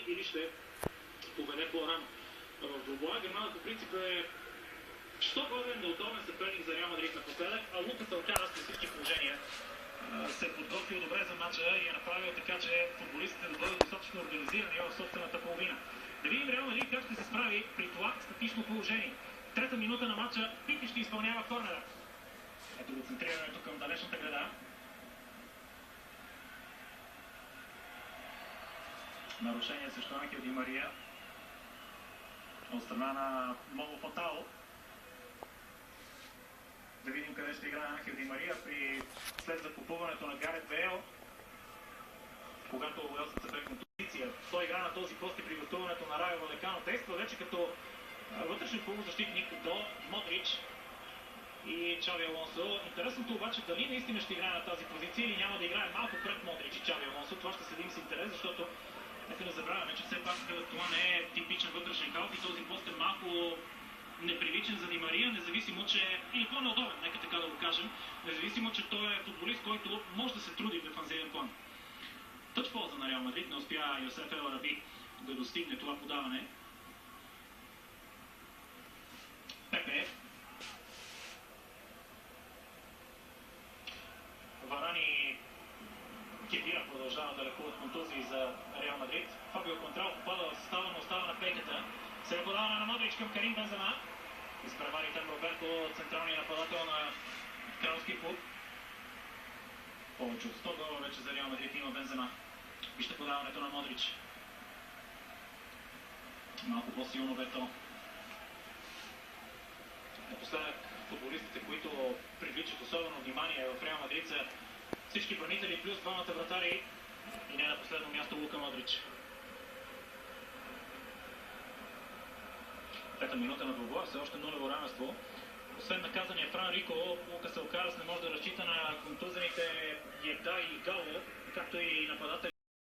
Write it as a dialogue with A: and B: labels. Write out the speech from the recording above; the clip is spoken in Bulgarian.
A: или ще поведе по-рано в двубоя. Германа по принцип е що годен неудобен съперник за Реал Мадрид напоследък, а Лукас Алкарас при всички положения се е подготвил добре за матча и е направил така, че футболистите да бъдат достатъчно организирани в собствената половина. Да видим Реал Мадрид как ще се справи при това статично положение. Трета минута на матча, Пипи ще изпълнява корнера. Ето го центрирането към далечната града. Нарушение срещу Анхел Ди Мария от страна на Момо Фатао. Да видим къде ще играе Анхел Ди Мария след закупуването на Гарет Бейл. Когато Уелсът се прекна позиция, той игра на този пост и при гостуването на Райо Валекано. Действа вече като вътрешен полузащитник до Модрич и Чави Алонсо. Интересното обаче дали наистина ще играе на тази позиция или няма да играе малко пред Модрич и Чави Алонсо. Това ще следим с интерес, защото нека не забравяме, че все пак това не е типичен вътрешен халф и този пост е малко непривичен за Ди Мария, независимо, че и по-неудобен, нека така да го кажем, независимо, че той е футболист, който може да се труди в дефанзивен план. Тъч полза на Реал Мадрид, не успя Йосеф Ел Араби да достигне това подаване. Пепе. Варани Кедира продължава да лекуват контузии за Реал Мадрид. Фабио Контрал попада в състава, но остава на пейката. Сега подаване на Модрич към Карим Бензема. Изпревари там Роберто, централния нападател на кралски клуб. Повече от 100 гола вече за Реал Мадрид има Бензема. Вижте подаването на Модрич. Малко по-силно вето. Напоследък футболистите, които привличат особено внимание в Реал Мадрид, са всички бранители плюс двамата вратари и не на последно място Лука Модрич. Пета минута на двубоя, все още нулево равенство. Освен наказания Фран Рико, Лукас Алкарас не може да разчита на контузените Егда и Гало, както и нападатели